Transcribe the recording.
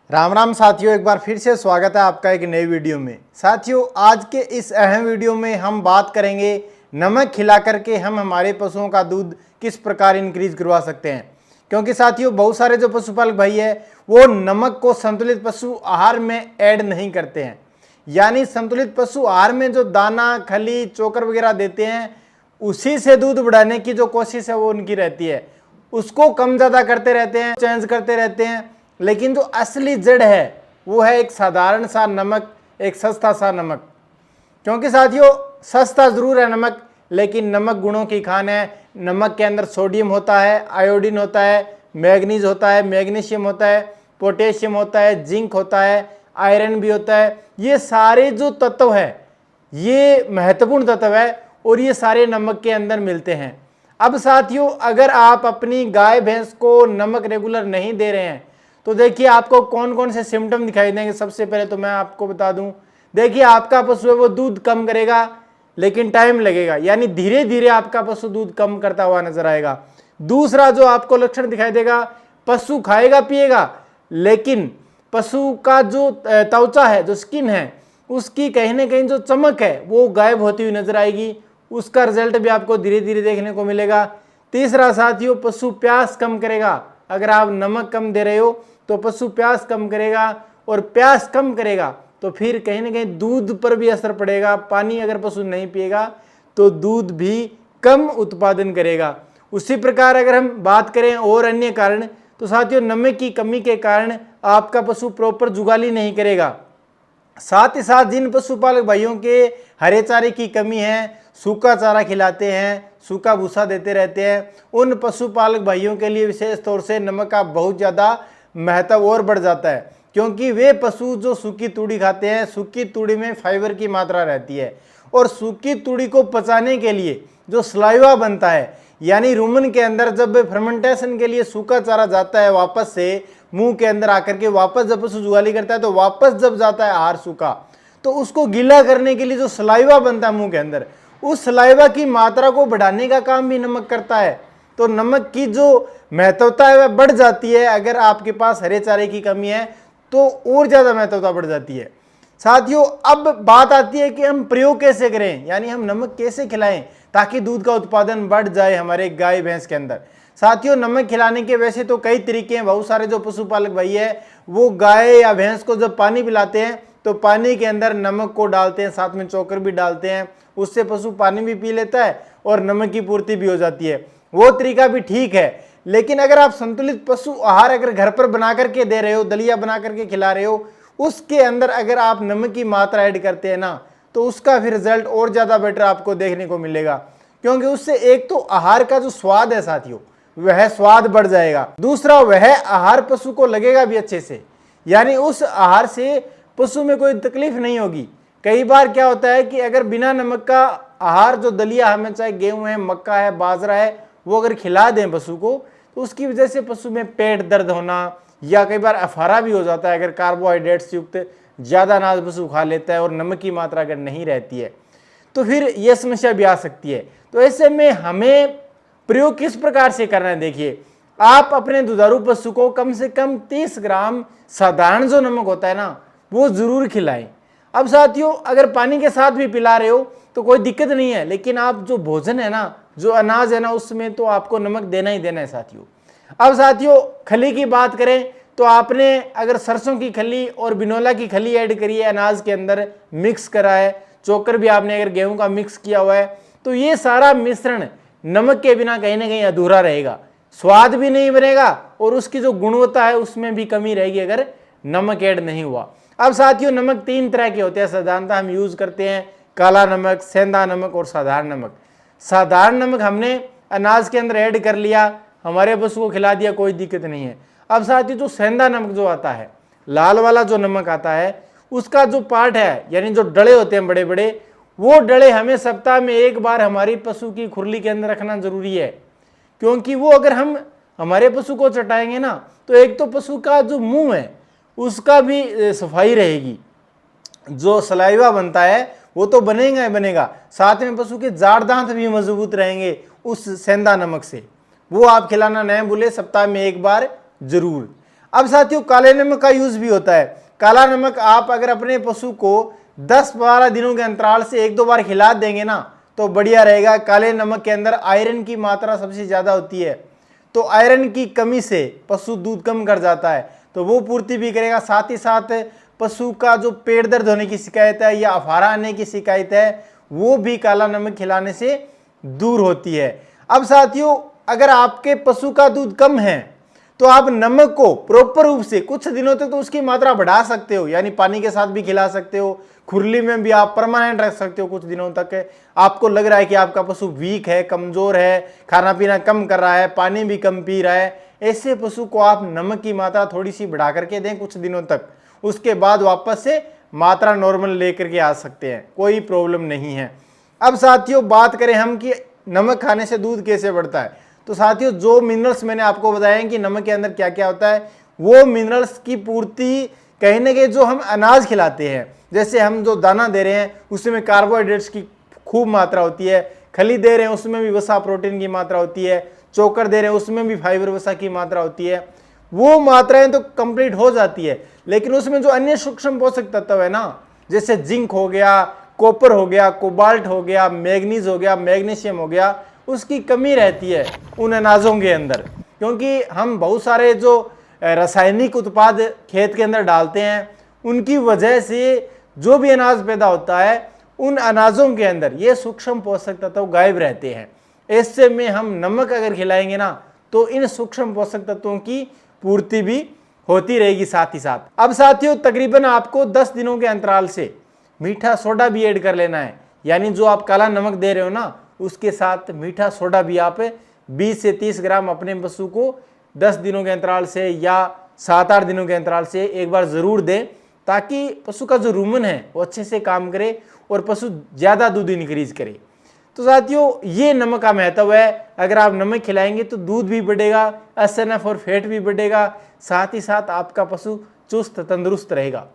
राम राम साथियों, एक बार फिर से स्वागत है आपका एक नई वीडियो में। साथियों, आज के इस अहम वीडियो में हम बात करेंगे नमक खिला करके हम हमारे पशुओं का दूध किस प्रकार इंक्रीज करवा सकते हैं। क्योंकि साथियों, बहुत सारे जो पशुपालक भाई है वो नमक को संतुलित पशु आहार में ऐड नहीं करते हैं। यानी संतुलित पशु आहार में जो दाना, खली, चोकर वगैरह देते हैं उसी से दूध बढ़ाने की जो कोशिश है वो उनकी रहती है। उसको कम ज़्यादा करते रहते हैं, चेंज करते रहते हैं। लेकिन जो असली जड़ है वो है एक साधारण सा नमक, एक सस्ता सा नमक। क्योंकि साथियों, सस्ता जरूर है नमक, लेकिन नमक गुणों की खान है। नमक के अंदर सोडियम होता है, आयोडीन होता है, मैग्नीज होता है, मैग्नीशियम होता है, पोटेशियम होता है, जिंक होता है, आयरन भी होता है। ये सारे जो तत्व है ये महत्वपूर्ण तत्व है और ये सारे नमक के अंदर मिलते हैं। अब साथियों, अगर आप अपनी गाय भैंस को नमक रेगुलर नहीं दे रहे हैं तो देखिए आपको कौन कौन से सिम्टम दिखाई देंगे। सबसे पहले तो मैं आपको बता दूं, देखिए आपका पशु है वो दूध कम करेगा, लेकिन टाइम लगेगा, यानी धीरे धीरे आपका पशु दूध कम करता हुआ नजर आएगा। दूसरा जो आपको लक्षण दिखाई देगा, पशु खाएगा पिएगा, लेकिन पशु का जो त्वचा है, जो स्किन है, उसकी कहीं ना कहीं जो चमक है वो गायब होती हुई नजर आएगी। उसका रिजल्ट भी आपको धीरे धीरे देखने को मिलेगा। तीसरा साथियों, पशु प्यास कम करेगा। अगर आप नमक कम दे रहे हो तो पशु प्यास कम करेगा, और प्यास कम करेगा तो फिर कहीं ना कहीं दूध पर भी असर पड़ेगा। पानी अगर पशु नहीं पिएगा तो दूध भी कम उत्पादन करेगा। उसी प्रकार अगर हम बात करें और अन्य कारण, तो साथियों नमक की कमी के कारण आपका पशु प्रॉपर जुगाली नहीं करेगा। साथ ही साथ जिन पशुपालक भाइयों के हरे चारे की कमी है, सूखा चारा खिलाते हैं, सूखा भूसा देते रहते हैं, उन पशुपालक भाइयों के लिए विशेष तौर से नमक का बहुत ज़्यादा महत्व और बढ़ जाता है। क्योंकि वे पशु जो सूखी तूड़ी खाते हैं, सूखी तूड़ी में फाइबर की मात्रा रहती है, और सूखी तूड़ी को पचाने के लिए जो सलाइवा बनता है, यानी रुमन के अंदर जब फर्मेंटेशन के लिए सूखा चारा जाता है वापस से मुंह के अंदर आकर के, वापस जब पशु जुगाली करता है तो वापस जब जाता है आहार सूखा, तो उसको गीला करने के लिए जो सलाइवा बनता है मुंह के अंदर, उस सलाइवा की मात्रा को बढ़ाने का काम भी नमक करता है। तो नमक की जो महत्वता है वह बढ़ जाती है। अगर आपके पास हरे चारे की कमी है तो और ज्यादा महत्वता बढ़ जाती है। साथियों, अब बात आती है कि हम प्रयोग कैसे करें, यानी हम नमक कैसे खिलाएं ताकि दूध का उत्पादन बढ़ जाए हमारे गाय भैंस के अंदर। साथियों, नमक खिलाने के वैसे तो कई तरीके हैं। बहुत सारे जो पशुपालक भाई है वो गाय या भैंस को जब पानी पिलाते हैं तो पानी के अंदर नमक को डालते हैं, साथ में चोकर भी डालते हैं। उससे पशु पानी भी पी लेता है और नमक की पूर्ति भी हो जाती है। वो तरीका भी ठीक है। लेकिन अगर आप संतुलित पशु आहार अगर घर पर बना करके दे रहे हो, दलिया बना करके खिला रहे हो, उसके अंदर अगर आप नमक की मात्रा ऐड करते हैं ना, तो उसका फिर रिजल्ट और ज़्यादा बेटर आपको देखने को मिलेगा। क्योंकि उससे एक तो आहार का जो स्वाद है साथियों, वह स्वाद बढ़ जाएगा। दूसरा, वह आहार पशु को लगेगा भी अच्छे से, यानी उस आहार से पशु में कोई तकलीफ नहीं होगी। कई बार क्या होता है कि अगर बिना नमक का आहार जो दलिया हमें, चाहे गेहूं है, मक्का है, बाजरा है, वो अगर खिला दें पशु को, तो उसकी वजह से पशु में पेट दर्द होना या कई बार अफारा भी हो जाता है। अगर कार्बोहाइड्रेट्स युक्त ज़्यादा अनाज पशु खा लेता है और नमक की मात्रा अगर नहीं रहती है तो फिर यह समस्या भी आ सकती है। तो ऐसे में हमें प्रयोग किस प्रकार से करना है, देखिए आप अपने दुधारू पशु को कम से कम 30 ग्राम साधारण जो नमक होता है ना वो जरूर खिलाएं। अब साथियों, अगर पानी के साथ भी पिला रहे हो तो कोई दिक्कत नहीं है, लेकिन आप जो भोजन है ना, जो अनाज है ना, उसमें तो आपको नमक देना ही देना है साथियों। अब साथियों, खली की बात करें तो आपने अगर सरसों की खली और बिनोला की खली ऐड करी है, अनाज के अंदर मिक्स करा है, चोकर भी आपने अगर गेहूं का मिक्स किया हुआ है, तो ये सारा मिश्रण नमक के बिना कहीं ना कहीं अधूरा रहेगा। स्वाद भी नहीं बनेगा और उसकी जो गुणवत्ता है उसमें भी कमी रहेगी अगर नमक ऐड नहीं हुआ। अब साथियों, नमक 3 तरह के होते हैं साधारणतः हम यूज करते हैं, काला नमक, सेंधा नमक और साधारण नमक। साधारण नमक हमने अनाज के अंदर ऐड कर लिया, हमारे पशु को खिला दिया, कोई दिक्कत नहीं है। अब साथियों, जो सेंधा नमक जो आता है, लाल वाला जो नमक आता है, उसका जो पार्ट है, यानी जो डले होते हैं बड़े बड़े, वो डले हमें सप्ताह में एक बार हमारी पशु की खुरली के अंदर रखना जरूरी है। क्योंकि वो अगर हम हमारे पशु को चटाएंगे ना, तो एक तो पशु का जो मुंह है उसका भी सफाई रहेगी, जो सलाइवा बनता है वो तो बनेगा ही बनेगा, साथ में पशु के जाड़ दांत भी मजबूत रहेंगे उस सेंधा नमक से। वो आप खिलाना नहीं भूले, सप्ताह में एक बार जरूर। अब साथियों काले नमक का यूज भी होता है। काला नमक आप अगर अपने पशु को 10-12 दिनों के अंतराल से 1-2 बार खिला देंगे ना तो बढ़िया रहेगा। काले नमक के अंदर आयरन की मात्रा सबसे ज्यादा होती है, तो आयरन की कमी से पशु दूध कम कर जाता है, तो वो पूर्ति भी करेगा। साथ ही साथ पशु का जो पेट दर्द होने की शिकायत है या अफारा आने की शिकायत है वो भी काला नमक खिलाने से दूर होती है। अब साथियों अगर आपके पशु का दूध कम है तो आप नमक को प्रॉपर रूप से कुछ दिनों तक तो उसकी मात्रा बढ़ा सकते हो, यानी पानी के साथ भी खिला सकते हो, खुरली में भी आप परमानेंट रख सकते हो कुछ दिनों तक। आपको लग रहा है कि आपका पशु वीक है, कमजोर है, खाना पीना कम कर रहा है, पानी भी कम पी रहा है, ऐसे पशु को आप नमक की मात्रा थोड़ी सी बढ़ा करके दें कुछ दिनों तक, उसके बाद वापस से मात्रा नॉर्मल लेकर के आ सकते हैं, कोई प्रॉब्लम नहीं है। अब साथियों बात करें हम कि नमक खाने से दूध कैसे बढ़ता है, तो साथियों जो मिनरल्स मैंने आपको बताया कि नमक के अंदर क्या क्या होता है, वो मिनरल्स की पूर्ति कहीं ना कहीं जो हम अनाज खिलाते हैं, जैसे हम जो दाना दे रहे हैं उसमें कार्बोहाइड्रेट्स की खूब मात्रा होती है, खली दे रहे हैं उसमें भी वसा प्रोटीन की मात्रा होती है, चोकर दे रहे हैं उसमें भी फाइबर वसा की मात्रा होती है, वो मात्राएं तो कंप्लीट हो जाती है। लेकिन उसमें जो अन्य सूक्ष्म पोषक तत्व है ना, जैसे जिंक हो गया, कॉपर हो गया, कोबाल्ट हो गया, मैग्नीज हो गया, मैग्नीशियम हो गया, उसकी कमी रहती है उन अनाजों के अंदर, क्योंकि हम बहुत सारे जो रासायनिक उत्पाद खेत के अंदर डालते हैं उनकी वजह से जो भी अनाज पैदा होता है उन अनाजों के अंदर ये सूक्ष्म पोषक तत्व गायब रहते हैं। ऐसे में हम नमक अगर खिलाएंगे ना तो इन सूक्ष्म पोषक तत्वों की पूर्ति भी होती रहेगी साथ ही साथ। अब साथियों तकरीबन आपको 10 दिनों के अंतराल से मीठा सोडा भी ऐड कर लेना है, यानी जो आप काला नमक दे रहे हो ना उसके साथ मीठा सोडा भी आप 20 से 30 ग्राम अपने पशु को 10 दिनों के अंतराल से या 7-8 दिनों के अंतराल से एक बार जरूर दें, ताकि पशु का जो रुमन है वो अच्छे से काम करे और पशु ज्यादा दूध इंक्रीज करे। तो साथियों ये नमक का महत्व है, अगर आप नमक खिलाएंगे तो दूध भी बढ़ेगा, SNF और फैट भी बढ़ेगा, साथ ही साथ आपका पशु चुस्त तंदुरुस्त रहेगा।